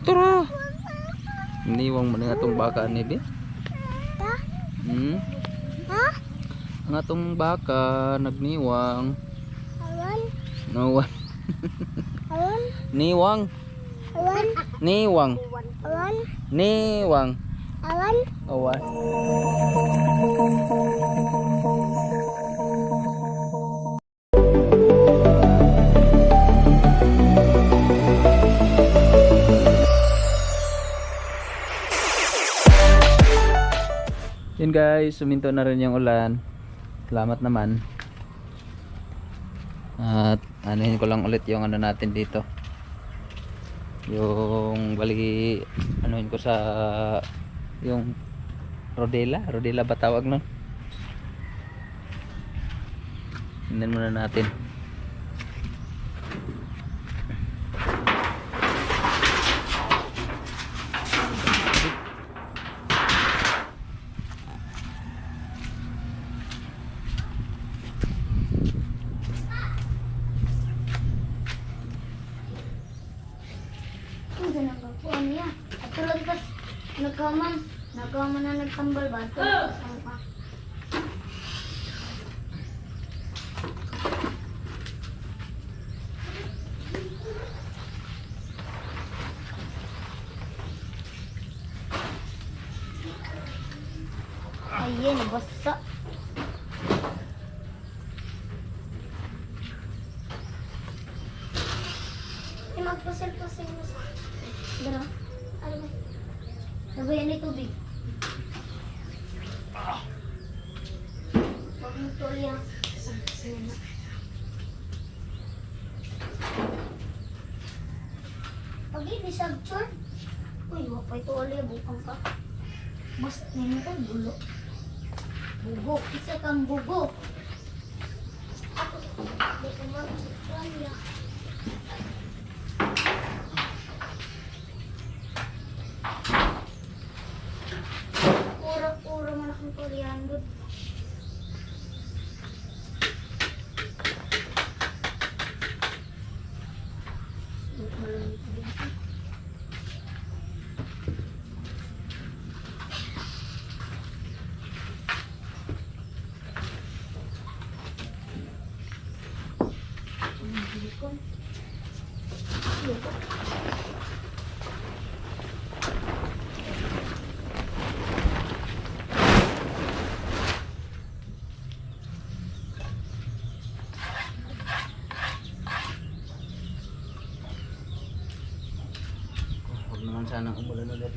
Tara. Niwang mo nga itong baka ni Bi. Ha? Ang atong baka nagniwang. Awan? Nawan. Awan? Niwang. Awan? Niwang. Awan? Niwang. Awan? Awan. Yun guys, suminto na rin yung ulan. Salamat naman. At anuhin ko lang ulit yung ano natin dito. Yung bali anuhin ko sa yung rodela ba tawag nun? Tingnan muna natin. Ano yan? At tulad ka, nagkaman na nagtambal ba? Ito, saan pa? Ayan, basta. Magpasal-pasal mo sa... Dara? Ano ba? Sabayan ni tubig. Huwag mo tuloy. Pag ibisag chon. Uy, wapay ito ulit. Bukang ka. Basta nino ko, bulo. Bugo. Isa kang bugo. Hindi ko mag-tuloy. Pura man akong koreando. Huwag naman sanang umulan ulit.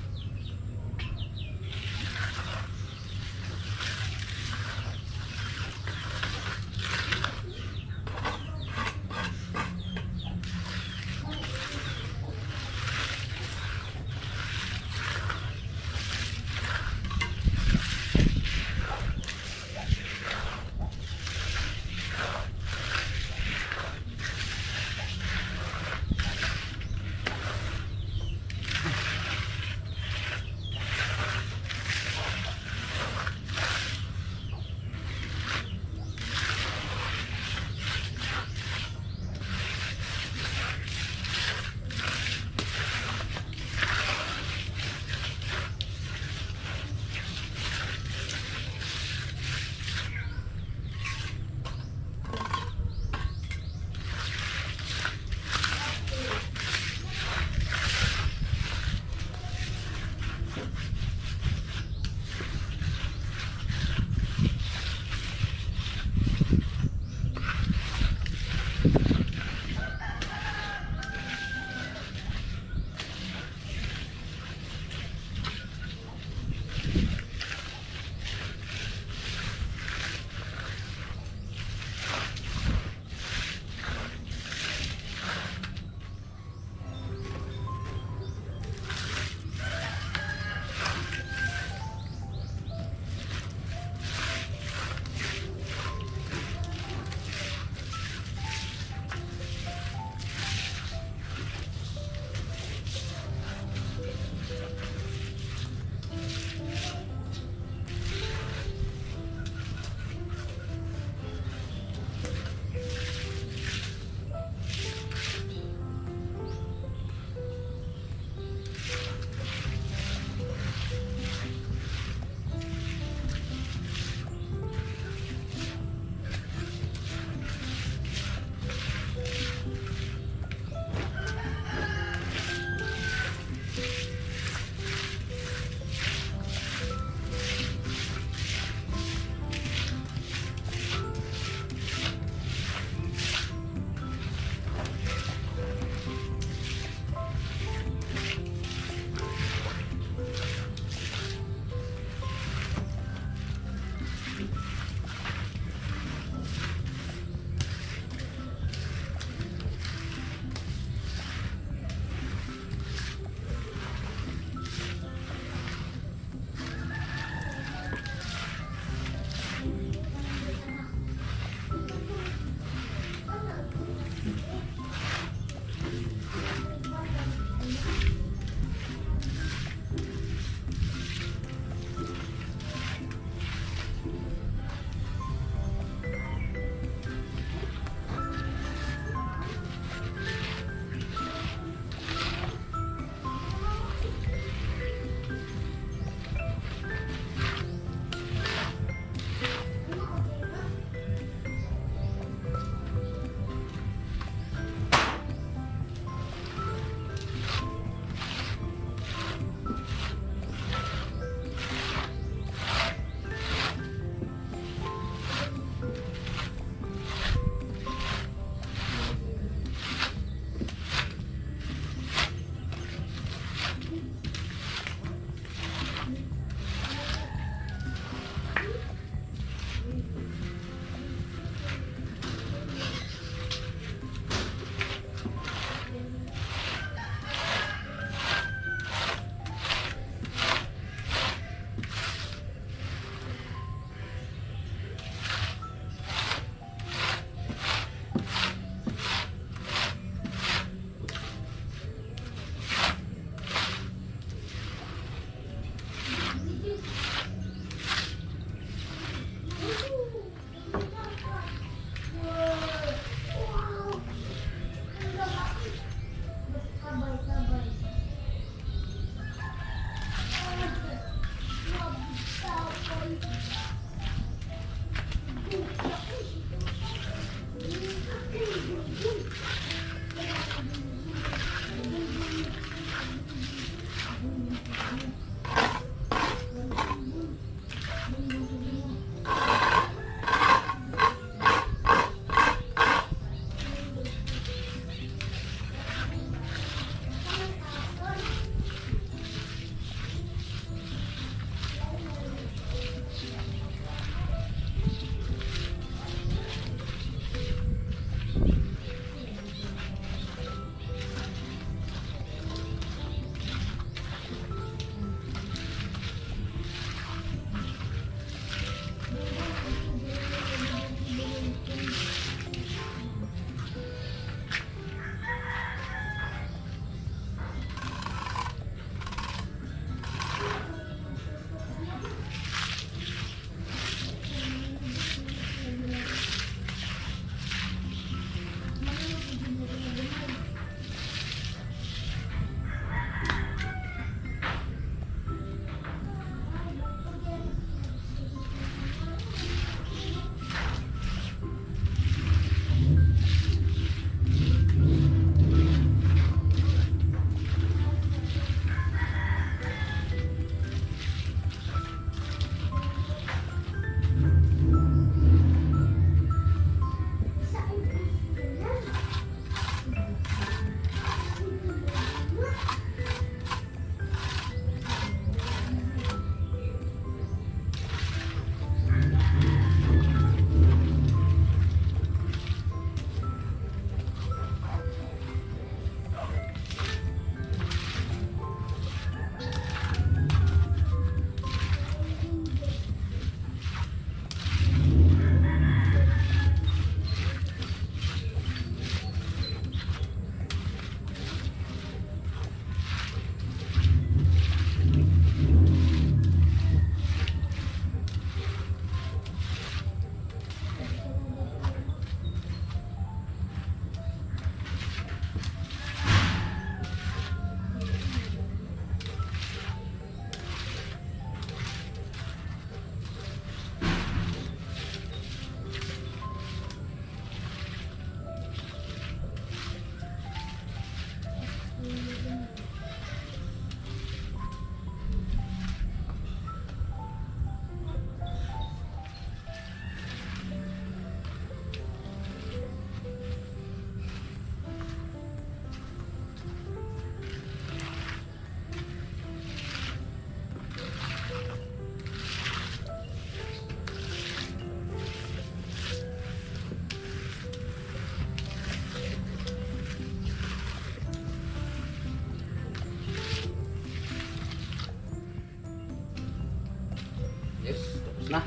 Tapos na.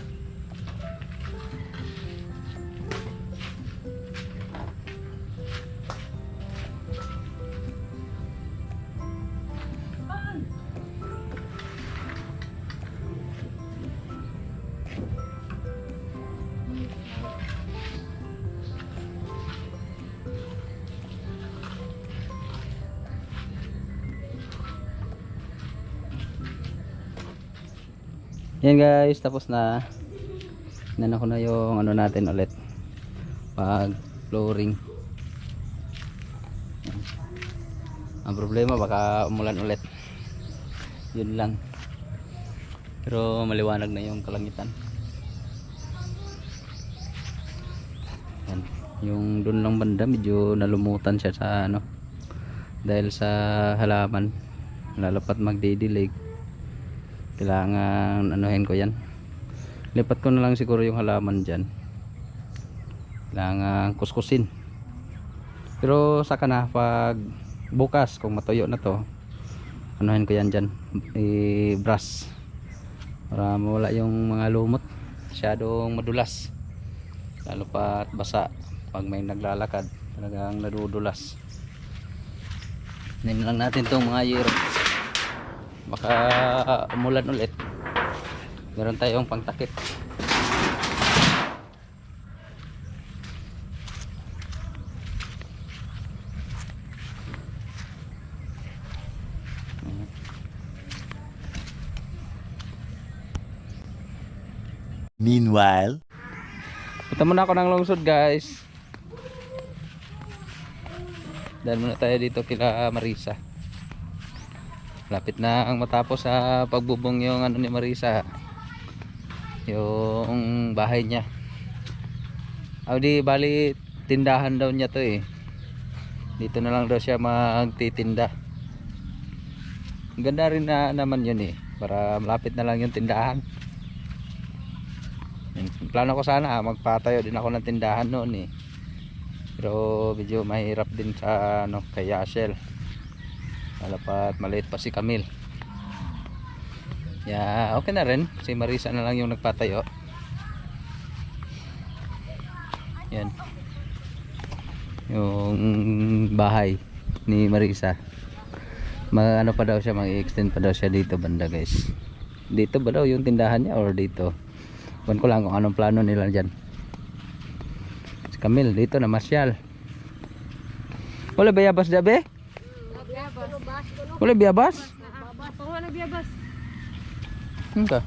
Yan guys, tapos na. Nan ako na yung ano natin ulit. Pag flooring. Yan. Ang problema baka umulan ulit. Yun lang. Pero maliwanag na yung kalangitan. Yan. Yung doon lang banda medyo nalumutan siya sa ano. Dahil sa halaman. Lalapat magdidilig. Kailangan anuhin ko yan. Lipat ko na lang siguro yung halaman dyan. Kailangan kuskusin. Pero saka na pag bukas kung matuyo na to, anuhin ko yan dyan, i-brush para mawala yung mga lumot. Masyadong madulas, lalo pat basa pag may naglalakad, talagang nadudulas. Nin lang natin tong mga yero, baka umulan ulit, meron tayong pangtakip. Meanwhile, Punta muna ako ng lungsod guys. Dahil muna tayo dito kila Marisa. Lapit na ang matapos sa pagbubong yung ano ni Marisa, yung bahay niya. Di bali tindahan daw niya to eh. Dito na lang daw siya magtitinda. Ganda rin na naman yun eh, para malapit na lang yung tindahan. Plano ko sana magpatayo din ako ng tindahan noon eh, pero medyo mahirap din sa ano, kay Yashel. Malapat maliit pa si Camille. Okay na rin, si Marisa na lang yung nagpatayo. Yan yung bahay ni Marisa. Ano pa daw siya, mag-extend pa daw siya dito banda guys. Dito ba daw yung tindahan niya or dito? Buwan ko lang kung anong plano nila dyan. Si Camille dito na masyal. Wala bayabas dabe? Wala biyabas? Wala biyabas. Ka?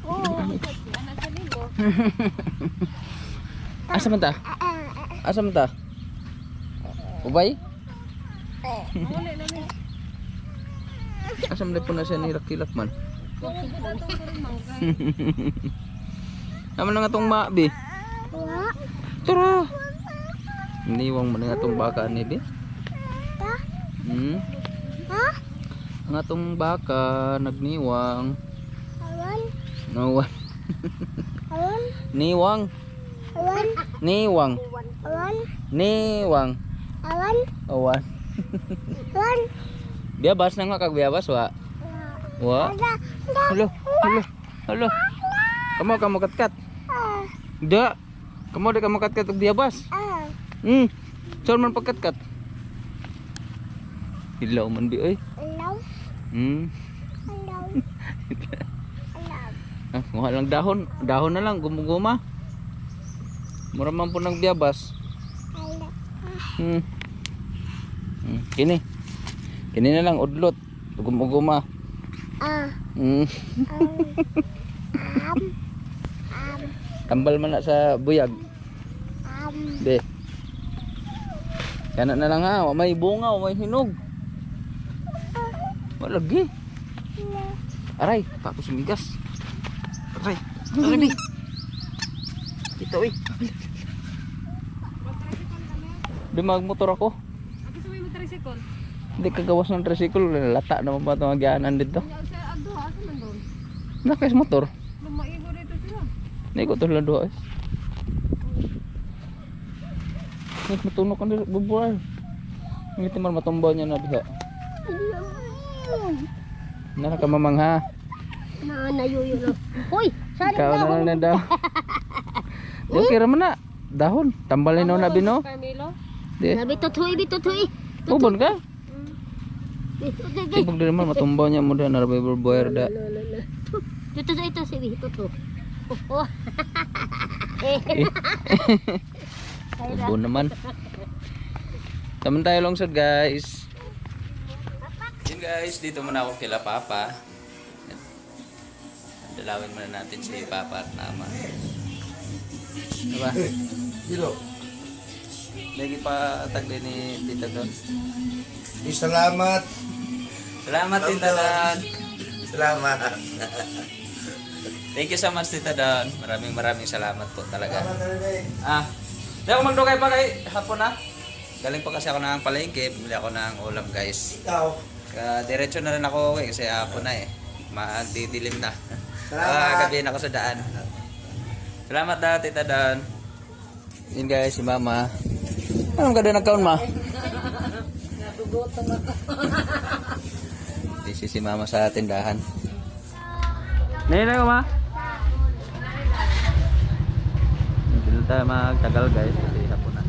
Asa man ta? Asa man ta? Ubay? Asa man po na siya nilak-kilak man? Naman na nga itong maabi. Tara. Iniwang mo na nga itong baka ni Bi. Ang atong baka nagniwang. Nawan. Niwang. Niwang. Niwang. Awan. Biyabas na nga kag biyabas wa. Wa. Halo, halo, halo. Kamu katkat. Da. Kamu ada kamu katkat og biyabas. Saan man pagkatkat? Hilaw man bi oy. Hello? Hello? Kuha lang dahon. Dahon na lang gumuguma. Mura man po ng biyabas. Kini. Kini na lang udlot. Gumuguma. Tambal man na sa buyag. Be. Kana na lang ha, may bunga, may hinog. Lagi. Aray, tapos sumigas. Aray, aray. Ito eh. Di magmotor ako. Ako sa may motorsikol. Hindi kagawas ng tricycle, lata naman ba ito magyaanan dito. Sa ado, asa man doon? Nakais motor. Lumaigo dito sila. Naikot to lang doon. Matunog ka dito, bubuhay. Hindi man matumbaw niya na diha. Nara ka mamangha. Nayuyo na. Hoy! Sari Ikaw na lang na daw. Okay raman na. Dahon. Tambalin na na bino. Carmelo? Di. Bitutoy. Ubon ka? Bitutoy. Sipag din naman matumbaw niya mo na narabay buwer da. Ito si Bituto. Oh. Ubon naman. Taman tayo lungsod guys. Yun guys, dito muna ako kila Papa. Dalawin muna natin si Papa at Mama. Diba? Dilo. Lagi pa tagli ni Tita Don. Salamat. Salamat Tita Don. Salamat. Thank you so much Tita Don. Maraming salamat po talaga. Salamat talaga. Ah, di ako magdugay pa kay hapon na. Galing pa kasi ako ng palengke, bumili ako ng ulam guys. Ikaw. Diretso na rin ako kasi hapon na eh. Magdidilim na. Salamat. Gabi na ako sa daan. Salamat na Tita Don. Yun guys, si Mama. Anong ganda nagkaon ma? This is si Mama sa tindahan. Nila ko ma? Hindi tayo magtagal guys kasi hapon na.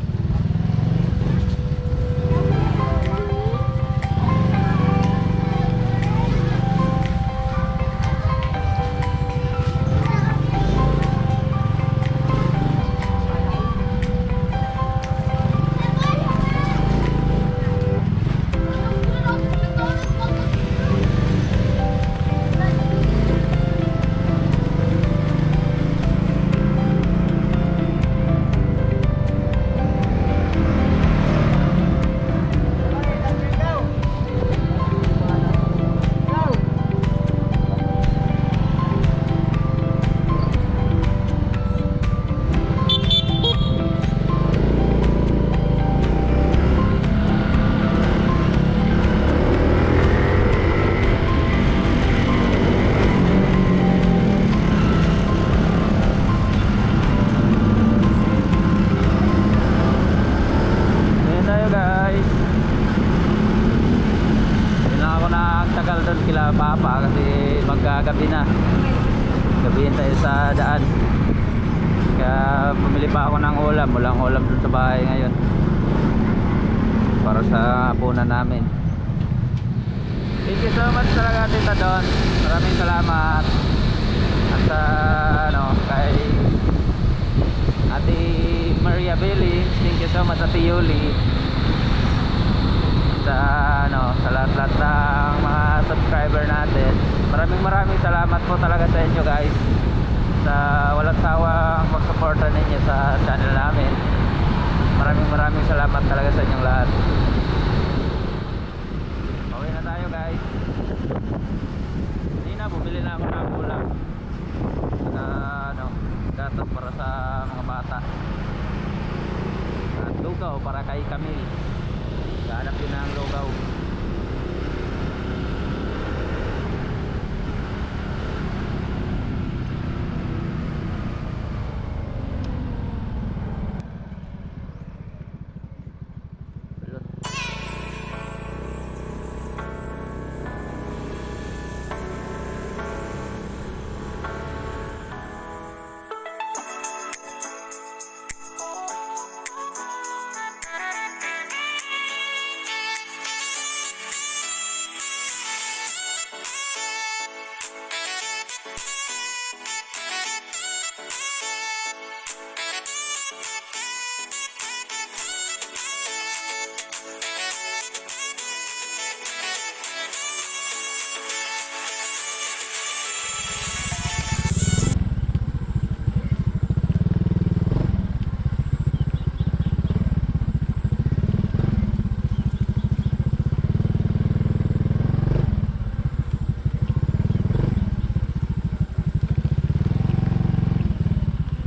Kila Papa kasi magkagabi na. Gabihin tayo sa daan. Kaya bumili pa ako ng ulam. Walang ulam dun sa bahay ngayon. Para sa hapunan namin. Thank you so much talaga Tita Don. Maraming salamat. At kay Ate Maria Belly. Thank you so much Ate Yuli. Sa lahat-lahat ng mga subscriber natin. Maraming salamat po talaga sa inyo guys. Sa walang sawang pagsuporta ninyo sa channel namin. Maraming salamat talaga sa inyong lahat. Okay na tayo guys. Hindi na, bumili na ako ng ulam. Gatas para sa mga bata. At lugaw para kay Camille. Hanap yun ang lugaw.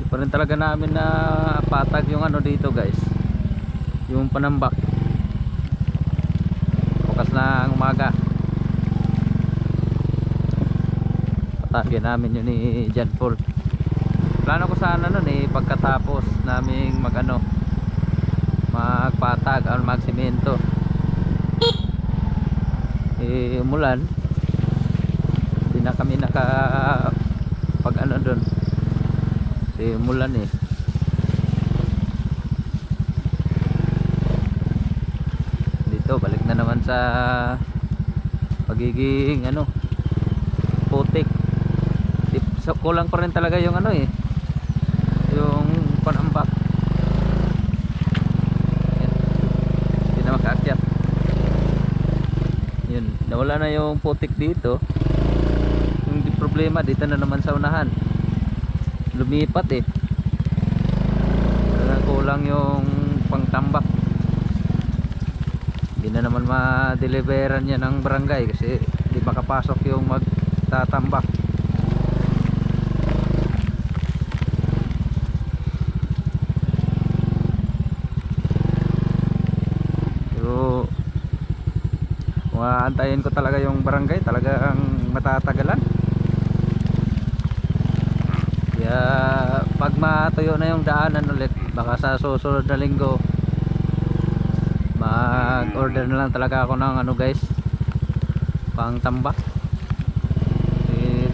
Pa rin talaga namin na patag yung dito guys, yung panambak. Bukas ng umaga patagin namin yun ni John Paul. Plano ko sana nun pagkatapos naming magpatag o magsimento umulan, hindi na kami pag ano doon. Si Mulan eh. Dito balik na naman sa pagiging ano, putik. So, kulang pa rin talaga yung ano eh, yung panambak. Yan. Hindi na makaakyat. Yun, nawala na yung putik dito. Yung problema dito na naman sa unahan, lumipat eh. Talagang kulang yung pangtambak. Hindi na naman ma-deliveran niya ng barangay kasi hindi makapasok yung magtatambak. Pero antayin ko talaga yung barangay, talagang matatagalan. Kaya pag matuyo na yung daanan ulit, baka sa susunod na linggo mag-order na lang talaga ako ng ano guys, pang tambak.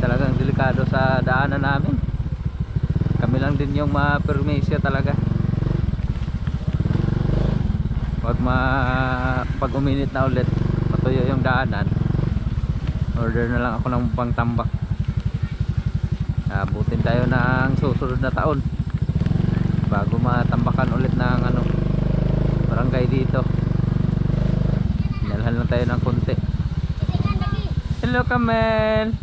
Talagang delikado sa daanan namin. Kami lang din yung ma-permisyo talaga. Pag uminit na ulit, matuyo yung daanan, order na lang ako ng pang tambak. Abutin tayo ng susunod na taon bago matambakan ulit ng ano, barangay dito. Inalhan lang tayo ng konti. Hello Kamel.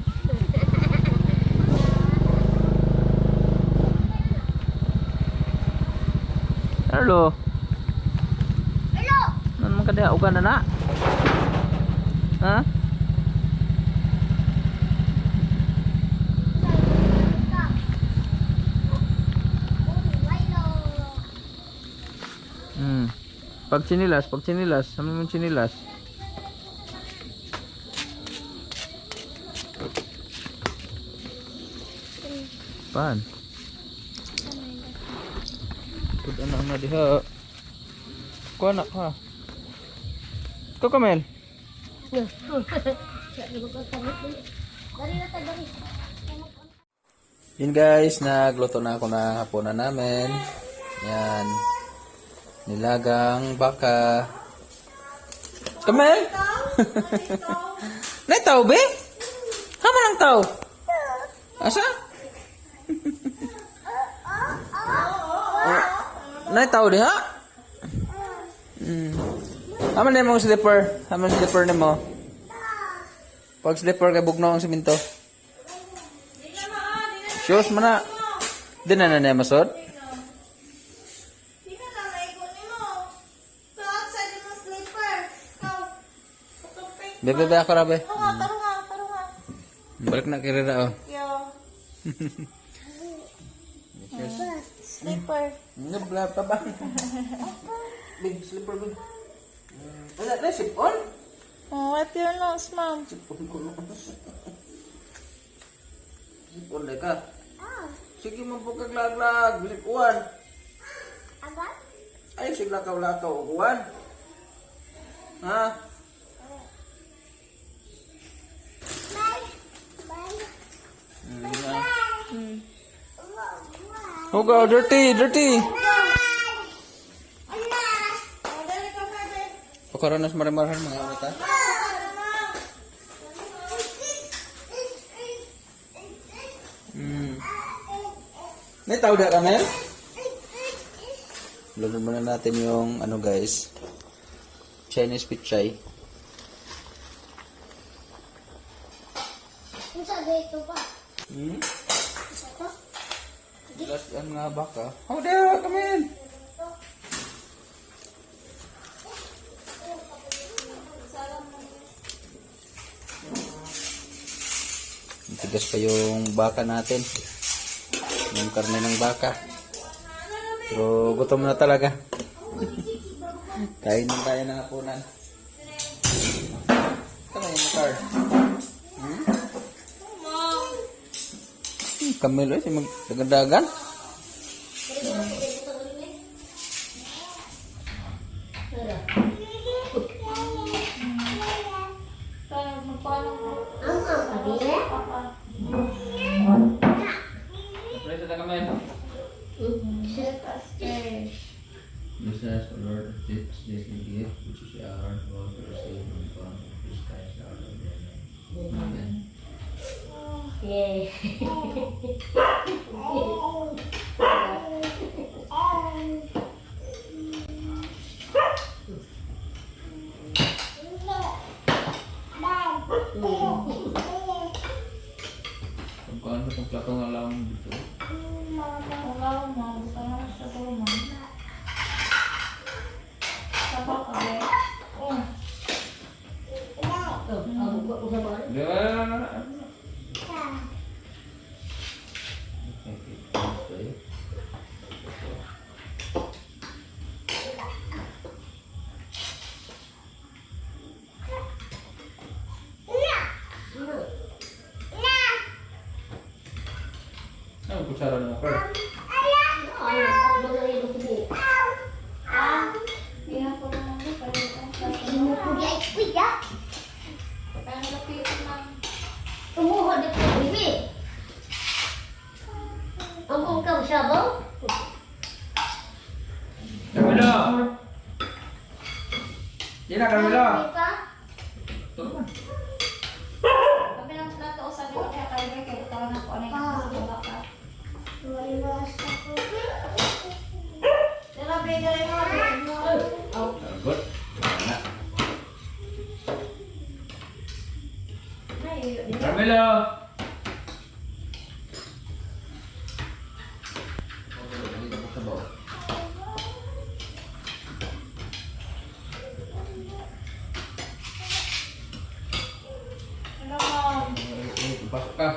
Hello. Hello! Naman ka diha ugan na. Ha? Pag sinilas, sama mo sinilas. Pan. Tud anak na diha. Ko anak ha. Ko Kamel. Yun guys, nagluto na ako ng hapunan namin. Yan. Nilagang baka. Kamel? Nay tao be? Hama ng tao? Asa? Nay tao di ha? Hama na mong slipper. Hama ng slipper na mo. Pag slipper kay bugnaw ang siminto. Shoes mo na. Di na na masod? Bebe ako rabe. Balik na kirira oh. Slipper. Nabla pa ba? Big slipper big. Wala na sipon? Oh, what your nose, ma'am? Sipon ko na. Sipon na ka. Sige mabukag laglag. Sikuan. Agad? Ay, sige lakaw-lakaw. Ukuan. Ha? Oh God, dirty. Pakaranas marah-marahan mga kita. May tao da Kamel? Lulun muna natin yung ano guys, Chinese pichay. Ang sabi ito ba? Isa to? Last yan nga baka. Oh da Kamel! Tigas pa yung baka natin. Yung karne ng baka. Pero gutom na talaga. Kain lang tayo ng hapunan. Tama yung car. Kamil ay magdagdagan. Ang kapatid? Yeah. Pagkaan sa pagplato nga lang dito. Wala mo, bukan na sa tulungan. Sapa ka ba? Oh. Ako ko sa bawal. Di ba? Ano kutsara mo, Per? Tumuhod ako, bibi. Ang kong kang sabaw? Camilo! Di na, Camilo! Tulungan. Kami lang plato o sabi ko kaya kayo kaya utawa na po ano yung nasa ka. Tara, bigay rin mo. Good. Wala. Camilo! Hello, mom. Pasok ka.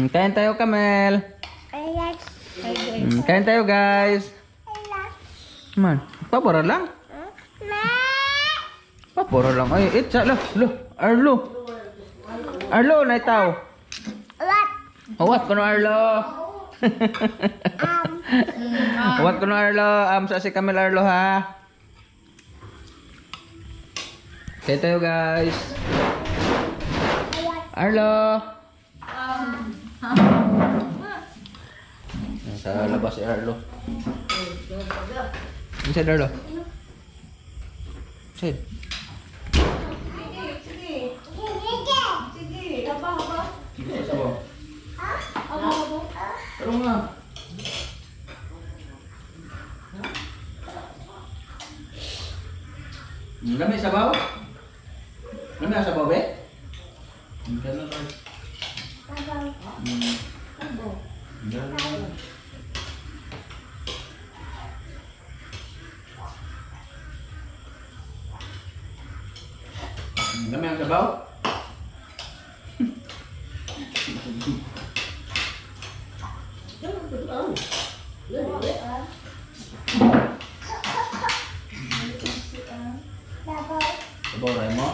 Kain tayo, Kamel. Kain tayo, guys. Man, pabora lang. Pabora lang. Ay, itsa, lo, Arlo. Arlo, naitaw. What kuno Arlo? What kuno Arlo? Sa si Kamel Arlo, ha? Kain tayo, guys. Arlo. Sa labas si Arlo. Ano si Arlo? Sid. Sige, haba. Sabaw. Pero nga. Lamay sabaw? Lamay sabaw, be? Hindi na lang. Lamay ang sabaw? Sabaw rin mo?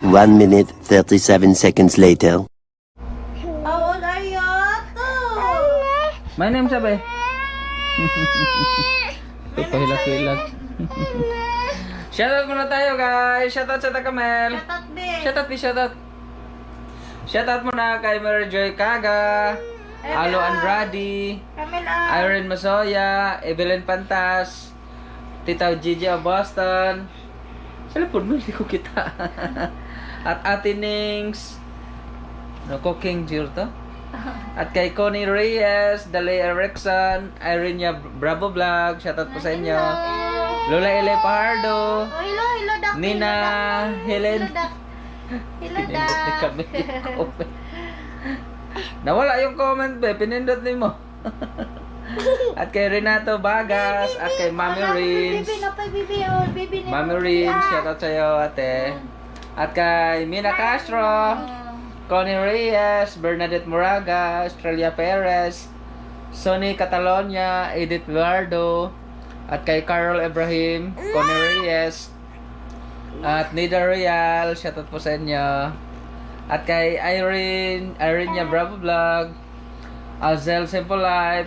1 minute 37 seconds later. How old are you? Two. My name sabi. Ito pahilag-hilag. Shoutout muna tayo guys. Shoutout sa Takamel. Shoutout, be. Shoutout, shoutout. Shoutout muna kay Mary Joy Kaga, Alo Andrade, Camila. Irene Masoya, Evelyn Pantas, Tita Gigi of Boston. Sa lapod mo, hindi ko kita. At Ate Nings, no, Cooking Jir to. At kay Connie Reyes, Dalay Erickson, Irene Bravo Vlog, shoutout po sa inyo. Lola Ele Pajardo, Oh, hello, hello, Doc. Nina Helen. Hello, Doc. Hello, Pinindot ni Doc. kami. Nawala yung comment be, pinindot ni mo. At kay Renato Bagas, at kay Mami Rins. Bibi, napay bibi. Oh, bibi ni Mami Rins, shoutout sa'yo ate. At kay Mina Castro, Connie Reyes, Bernadette Moraga, Australia Perez, Sonny Catalonia, Edith Eduardo, at kay Carol Ibrahim, Connie Reyes, at Nida Royal, shoutout po sa inyo. At kay Irene Bravo Vlog, Azel Simple Life,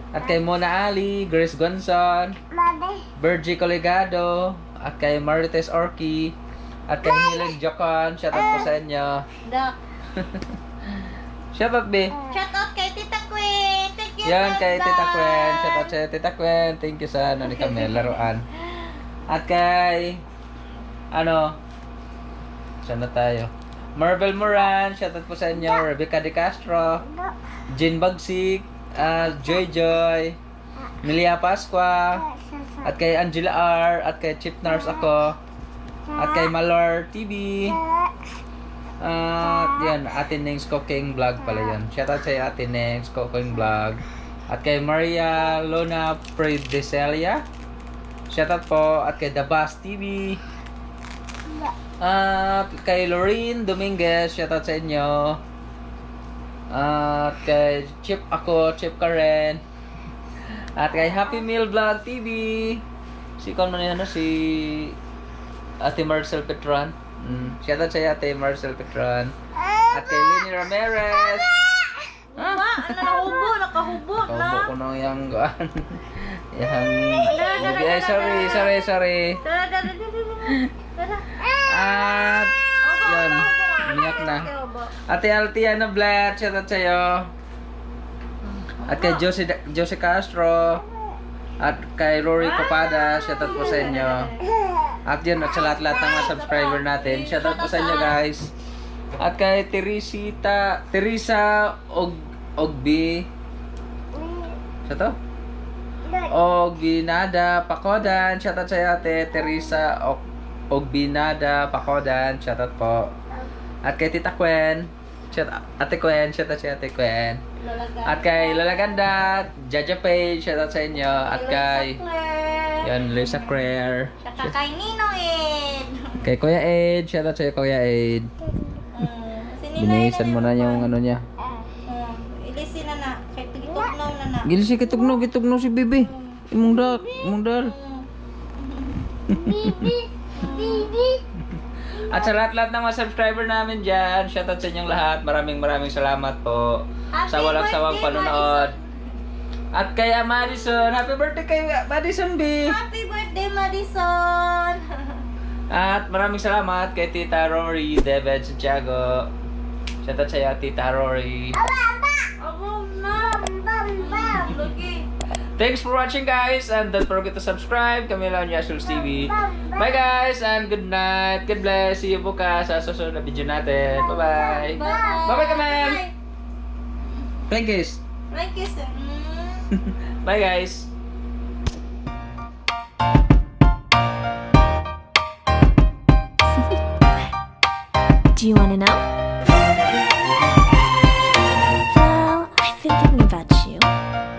at kay Mona Ali, Grace Gonzon, Virgie Coligado, at kay Marites Orki, at kay Hilag Jocon, shoutout po sa inyo. Doc. Shoutout be. Shoutout kay Tita Queen. Thank you Yan so kay Tita much. Gwen, shoutout sa Tita Gwen. Thank you sa ano ni kami, laruan. At kay saan na tayo? Marvel Moran, shoutout po sa inyo. Rebecca De Castro, Jean Bagsik, Joy Joy, Milia Pasqua, at kay Angela R, at kay Chip Nurse ako, at kay Malor TV, at yan, Ate Nings Cooking Vlog pala yun. Shoutout sa Ate Nings Cooking Vlog. At kay Maria Luna Predeselia, shoutout po. At kay The Bass TV, at kay Lorene Dominguez, shoutout sa inyo. At kay Chip Karen, at kay Happy Meal Vlog TV, si si Ate Marcel Petron. Shoutout sa Ate Marcel Petron. At kay Lini Ramirez. Ba, nakahubo na. Kaubo ko nang yung gaan. Ay, sorry. At yun, umiyak na. Ate Altiana Blat, shoutout sa'yo. At kay Josie Castro, at kay Rory Copada, shoutout po sa inyo. At yun, at sa lahat-lahat ng mga subscriber natin, shoutout po sa inyo guys. At kay Teresa Ogbi, sa to? Oginada Pakodan, shoutout sa ate Teresa Ogbinada Pakodan, shoutout po. At kay Tita Gwen, Ate Gwen, shoutout sa Ate Gwen. At kay Lalaganda, Jaja Page, shoutout sa inyo. At kay Lisa Claire. Saka kay Nino Ed. Kay Kuya Ed, shoutout sa Kuya Ed. Binihisan mo na yung ano niya. Ilisin na. Kay Tugnaw na. Gili si kitugno si Bibi. Imong dal. At sa lahat-lahat ng mga subscriber namin dyan, shoutout sa inyong lahat. Maraming salamat po sa walang sawang panonood. At kay Madison, happy birthday kay Madison B. Happy birthday, Madison. At maraming salamat kay Tita Rory David Santiago. Shoutout sa iyo, Tita Rory. Abo na. Lugi. Thanks for watching guys, and don't forget to subscribe. Kami lang yung Yashul's TV. Bye guys, and good night. God bless. See you bukas sa susunod na video natin. Bye-bye. Bye-bye Kamel. Thank you. Thank you, sir. Bye guys. Do you want to know? Well, I've been thinking